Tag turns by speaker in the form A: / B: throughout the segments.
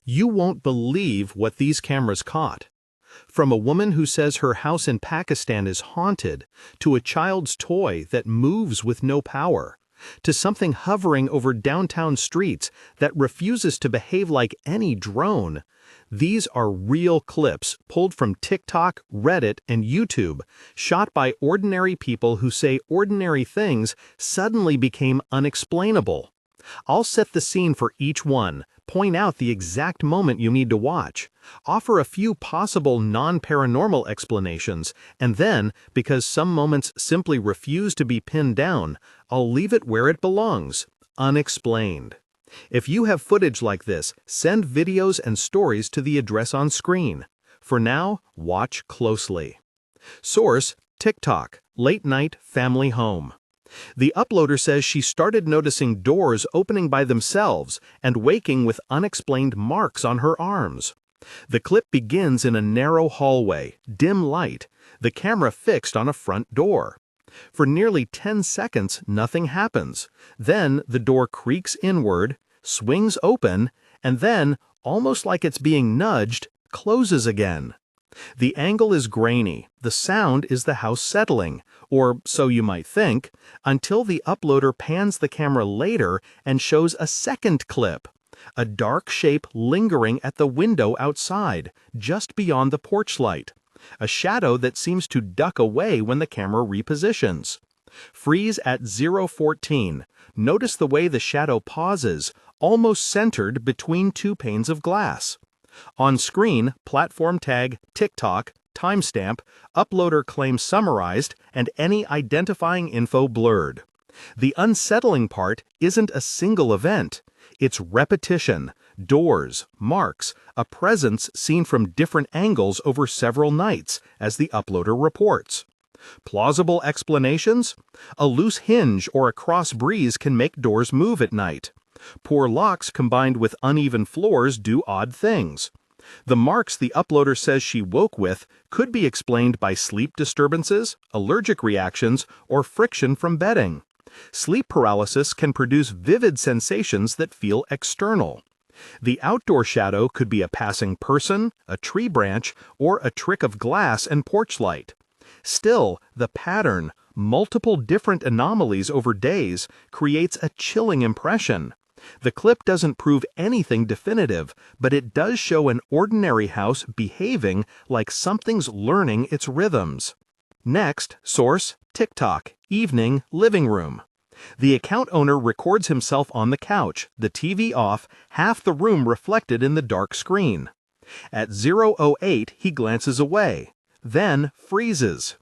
A: You won't believe what these cameras caught. From a woman who says her house in Pakistan is haunted, to a child's toy that moves with no power, to something hovering over downtown streets that refuses to behave like any drone. These are real clips pulled from TikTok, Reddit, and YouTube, shot by ordinary people who say ordinary things suddenly became unexplainable. I'll set the scene for each one, point out the exact moment you need to watch, offer a few possible non-paranormal explanations, and then, because some moments simply refuse to be pinned down, I'll leave it where it belongs, unexplained. If you have footage like this, send videos and stories to the address on screen. For now, watch closely. Source: TikTok, Late Night Family Home. The uploader says she started noticing doors opening by themselves and waking with unexplained marks on her arms. The clip begins in a narrow hallway, dim light, the camera fixed on a front door. For nearly 10 seconds, nothing happens. Then the door creaks inward, swings open, and then, almost like it's being nudged, closes again. The angle is grainy, the sound is the house settling, or so you might think, until the uploader pans the camera later and shows a second clip. A dark shape lingering at the window outside, just beyond the porch light. A shadow that seems to duck away when the camera repositions. Freeze at 0:14. Notice the way the shadow pauses, almost centered between two panes of glass. On screen, platform tag, TikTok, timestamp, uploader claim summarized, and any identifying info blurred. The unsettling part isn't a single event. It's repetition, doors, marks, a presence seen from different angles over several nights, as the uploader reports. Plausible explanations? A loose hinge or a cross breeze can make doors move at night. Poor locks combined with uneven floors do odd things. The marks the uploader says she woke with could be explained by sleep disturbances, allergic reactions, or friction from bedding. Sleep paralysis can produce vivid sensations that feel external. The outdoor shadow could be a passing person, a tree branch, or a trick of glass and porch light. Still, the pattern, multiple different anomalies over days, creates a chilling impression. The clip doesn't prove anything definitive, but it does show an ordinary house behaving like something's learning its rhythms. Next, source: TikTok, evening, living room. The account owner records himself on the couch, the TV off, half the room reflected in the dark screen. At 0:08, he glances away, then freezes.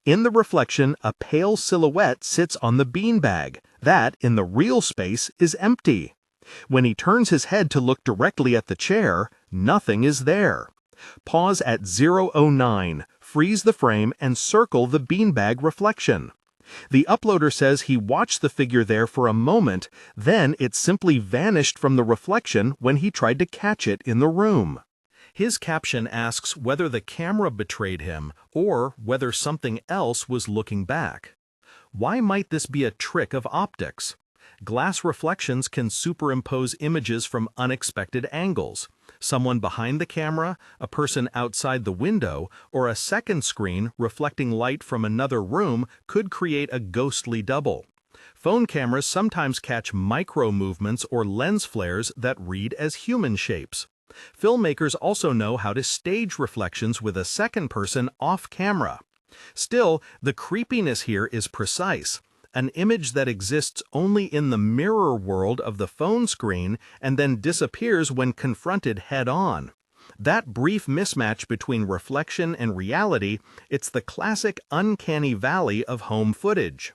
A: In the reflection, a pale silhouette sits on the beanbag. That, in the real space, is empty. When he turns his head to look directly at the chair, nothing is there. Pause at 0:09, freeze the frame, and circle the beanbag reflection. The uploader says he watched the figure there for a moment, then it simply vanished from the reflection when he tried to catch it in the room. His caption asks whether the camera betrayed him or whether something else was looking back. Why might this be a trick of optics? Glass reflections can superimpose images from unexpected angles. Someone behind the camera, a person outside the window, or a second screen reflecting light from another room could create a ghostly double. Phone cameras sometimes catch micro movements or lens flares that read as human shapes. Filmmakers also know how to stage reflections with a second person off camera. Still, the creepiness here is precise. An image that exists only in the mirror world of the phone screen and then disappears when confronted head-on. That brief mismatch between reflection and reality, it's the classic uncanny valley of home footage.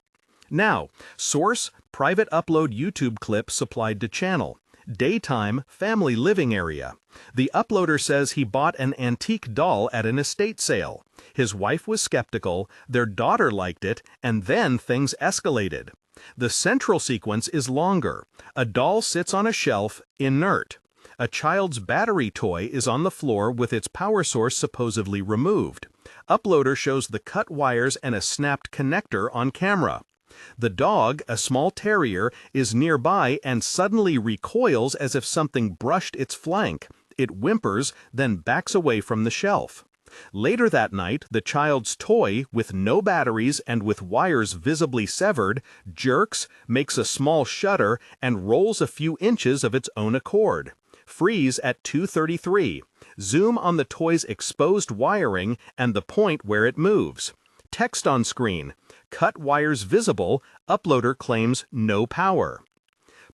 A: Now, source: private upload YouTube clip supplied to channel. Daytime, family living area. The uploader says he bought an antique doll at an estate sale. His wife was skeptical, their daughter liked it, and then things escalated. The central sequence is longer. A doll sits on a shelf, inert. A child's battery toy is on the floor with its power source supposedly removed. Uploader shows the cut wires and a snapped connector on camera. The dog, a small terrier, is nearby and suddenly recoils as if something brushed its flank. It whimpers, then backs away from the shelf. Later that night, the child's toy, with no batteries and with wires visibly severed, jerks, makes a small shudder, and rolls a few inches of its own accord. Freeze at 2:33. Zoom on the toy's exposed wiring and the point where it moves. Text on screen. Cut wires visible. Uploader claims no power.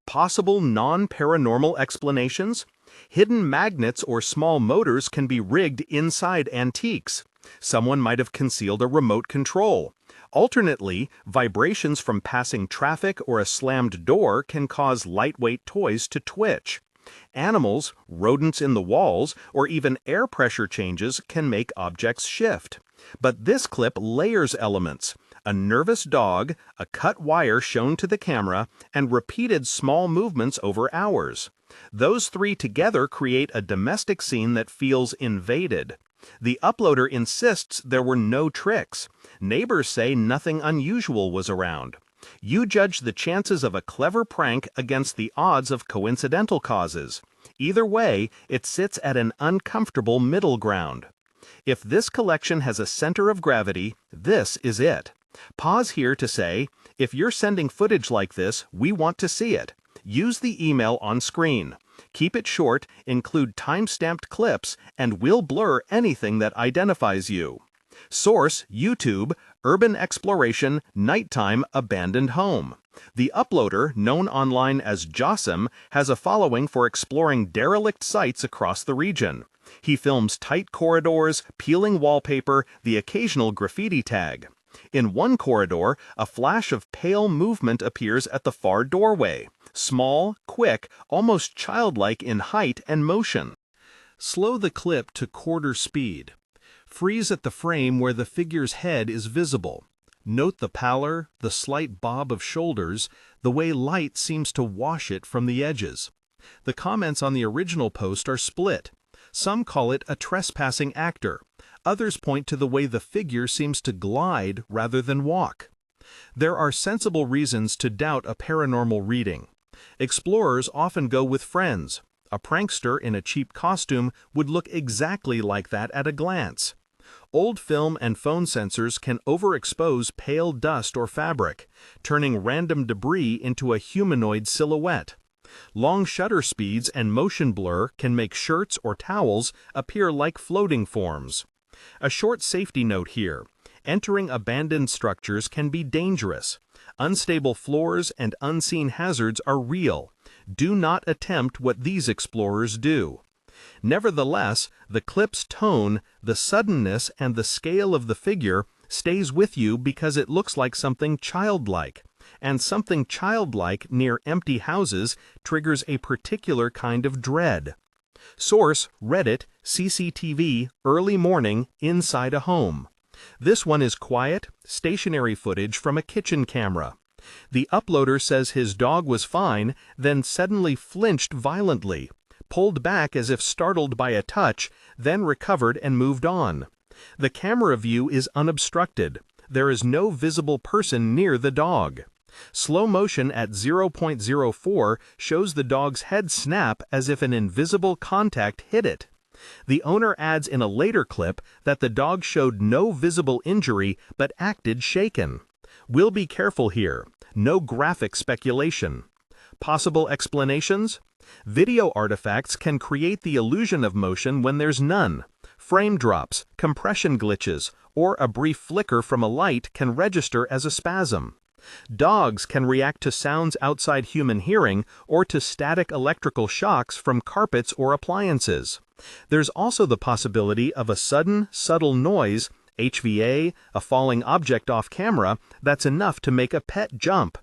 A: Possible non-paranormal explanations? Hidden magnets or small motors can be rigged inside antiques. Someone might have concealed a remote control. Alternately, vibrations from passing traffic or a slammed door can cause lightweight toys to twitch. Animals, rodents in the walls, or even air pressure changes can make objects shift. But this clip layers elements: a nervous dog, a cut wire shown to the camera, and repeated small movements over hours. Those three together create a domestic scene that feels invaded. The uploader insists there were no tricks. Neighbors say nothing unusual was around. You judge the chances of a clever prank against the odds of coincidental causes. Either way, it sits at an uncomfortable middle ground. If this collection has a center of gravity, this is it. Pause here to say, if you're sending footage like this, we want to see it. Use the email on screen. Keep it short, include time-stamped clips, and we'll blur anything that identifies you. Source: YouTube, Urban Exploration, Nighttime Abandoned Home. The uploader, known online as Jossam, has a following for exploring derelict sites across the region. He films tight corridors, peeling wallpaper, the occasional graffiti tag. In one corridor, a flash of pale movement appears at the far doorway. Small, quick, almost childlike in height and motion. Slow the clip to quarter speed. Freeze at the frame where the figure's head is visible. Note the pallor, the slight bob of shoulders, the way light seems to wash it from the edges. The comments on the original post are split. Some call it a trespassing actor. Others point to the way the figure seems to glide rather than walk. There are sensible reasons to doubt a paranormal reading. Explorers often go with friends. A prankster in a cheap costume would look exactly like that at a glance. Old film and phone sensors can overexpose pale dust or fabric, turning random debris into a humanoid silhouette. Long shutter speeds and motion blur can make shirts or towels appear like floating forms. A short safety note here: entering abandoned structures can be dangerous. Unstable floors and unseen hazards are real. Do not attempt what these explorers do. Nevertheless, the clip's tone, the suddenness, and the scale of the figure stays with you because it looks like something childlike. And something childlike near empty houses triggers a particular kind of dread. Source: Reddit, CCTV, early morning, inside a home. This one is quiet, stationary footage from a kitchen camera. The uploader says his dog was fine, then suddenly flinched violently, pulled back as if startled by a touch, then recovered and moved on. The camera view is unobstructed. There is no visible person near the dog. Slow motion at 0.04 shows the dog's head snap as if an invisible contact hit it. The owner adds in a later clip that the dog showed no visible injury but acted shaken. We'll be careful here. No graphic speculation. Possible explanations? Video artifacts can create the illusion of motion when there's none. Frame drops, compression glitches, or a brief flicker from a light can register as a spasm. Dogs can react to sounds outside human hearing or to static electrical shocks from carpets or appliances. There's also the possibility of a sudden, subtle noise, HVA, a falling object off camera, that's enough to make a pet jump.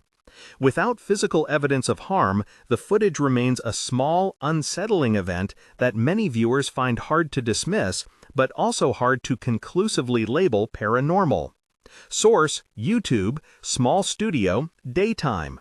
A: Without physical evidence of harm, the footage remains a small, unsettling event that many viewers find hard to dismiss, but also hard to conclusively label paranormal. Source: YouTube, small studio, daytime.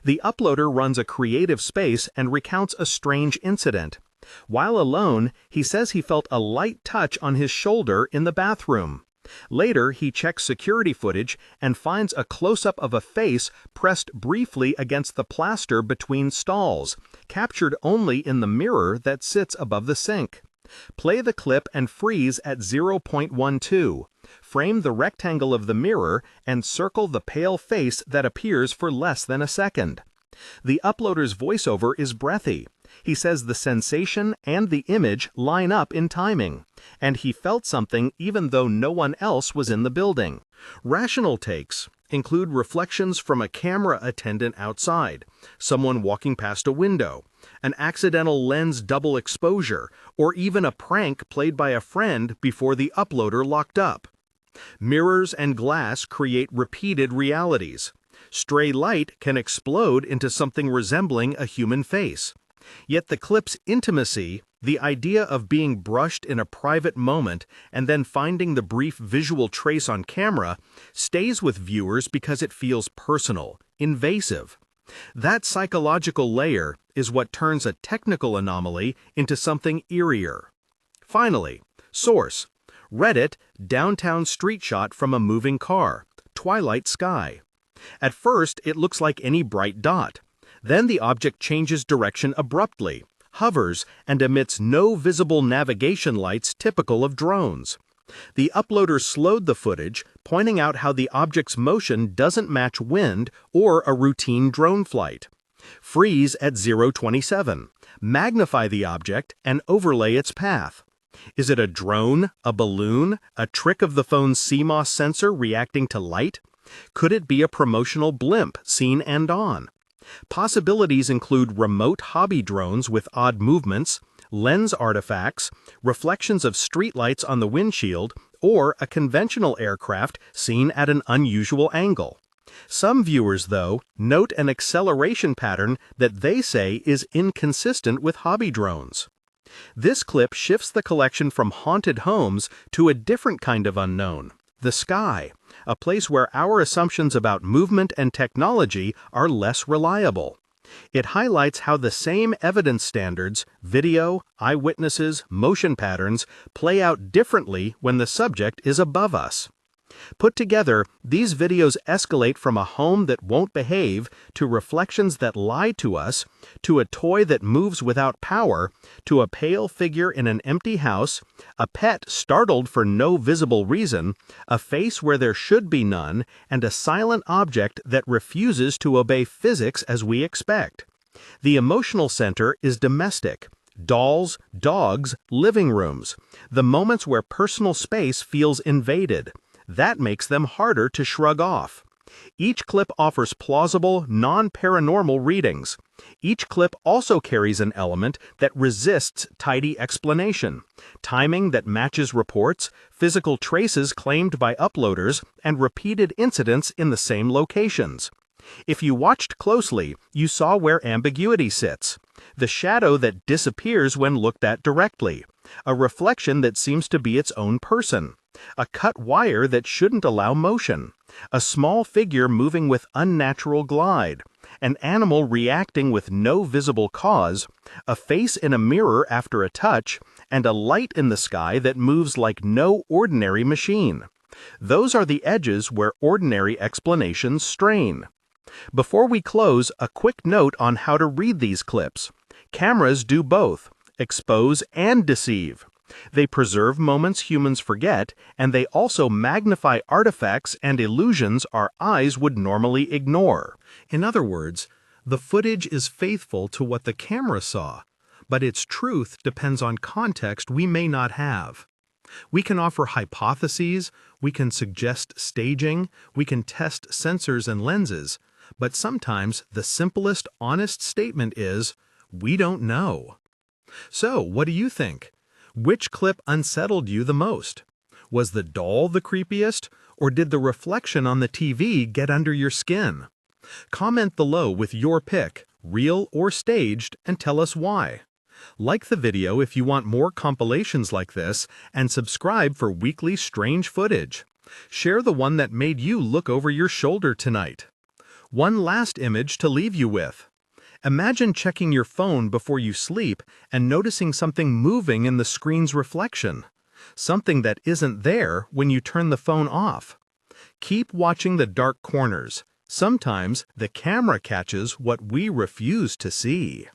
A: The uploader runs a creative space and recounts a strange incident. While alone, he says he felt a light touch on his shoulder in the bathroom. Later, he checks security footage and finds a close-up of a face pressed briefly against the plaster between stalls, captured only in the mirror that sits above the sink. Play the clip and freeze at 0.12. Frame the rectangle of the mirror and circle the pale face that appears for less than a second. The uploader's voiceover is breathy. He says the sensation and the image line up in timing, and he felt something even though no one else was in the building. Rational takes include reflections from a camera attendant outside, someone walking past a window, an accidental lens double exposure, or even a prank played by a friend before the uploader locked up. Mirrors and glass create repeated realities. Stray light can explode into something resembling a human face. Yet the clip's intimacy, the idea of being brushed in a private moment and then finding the brief visual trace on camera, stays with viewers because it feels personal, invasive. That psychological layer is what turns a technical anomaly into something eerier. Finally, source: Reddit, downtown street shot from a moving car, twilight sky. At first, it looks like any bright dot. Then the object changes direction abruptly, hovers, and emits no visible navigation lights typical of drones. The uploader slowed the footage, pointing out how the object's motion doesn't match wind or a routine drone flight. Freeze at 0.27. Magnify the object and overlay its path. Is it a drone, a balloon, a trick of the phone's CMOS sensor reacting to light? Could it be a promotional blimp seen end on? Possibilities include remote hobby drones with odd movements, lens artifacts, reflections of streetlights on the windshield, or a conventional aircraft seen at an unusual angle. Some viewers, though, note an acceleration pattern that they say is inconsistent with hobby drones. This clip shifts the collection from haunted homes to a different kind of unknown: the sky, a place where our assumptions about movement and technology are less reliable. It highlights how the same evidence standards, video, eyewitnesses, motion patterns, play out differently when the subject is above us. Put together, these videos escalate from a home that won't behave, to reflections that lie to us, to a toy that moves without power, to a pale figure in an empty house, a pet startled for no visible reason, a face where there should be none, and a silent object that refuses to obey physics as we expect. The emotional center is domestic: dolls, dogs, living rooms, the moments where personal space feels invaded. That makes them harder to shrug off. Each clip offers plausible, non-paranormal readings. Each clip also carries an element that resists tidy explanation: timing that matches reports, physical traces claimed by uploaders, and repeated incidents in the same locations. If you watched closely, you saw where ambiguity sits: the shadow that disappears when looked at directly, a reflection that seems to be its own person, a cut wire that shouldn't allow motion, a small figure moving with unnatural glide, an animal reacting with no visible cause, a face in a mirror after a touch, and a light in the sky that moves like no ordinary machine. Those are the edges where ordinary explanations strain. Before we close, a quick note on how to read these clips. Cameras do both: expose and deceive. They preserve moments humans forget, and they also magnify artifacts and illusions our eyes would normally ignore. In other words, the footage is faithful to what the camera saw, but its truth depends on context we may not have. We can offer hypotheses, we can suggest staging, we can test sensors and lenses, but sometimes the simplest, honest statement is, we don't know. So, what do you think? Which clip unsettled you the most? Was the doll the creepiest, or did the reflection on the TV get under your skin? Comment below with your pick, real or staged, and tell us why. Like the video if you want more compilations like this, and subscribe for weekly strange footage. Share the one that made you look over your shoulder tonight. One last image to leave you with. Imagine checking your phone before you sleep and noticing something moving in the screen's reflection. something that isn't there when you turn the phone off. Keep watching the dark corners. Sometimes the camera catches what we refuse to see.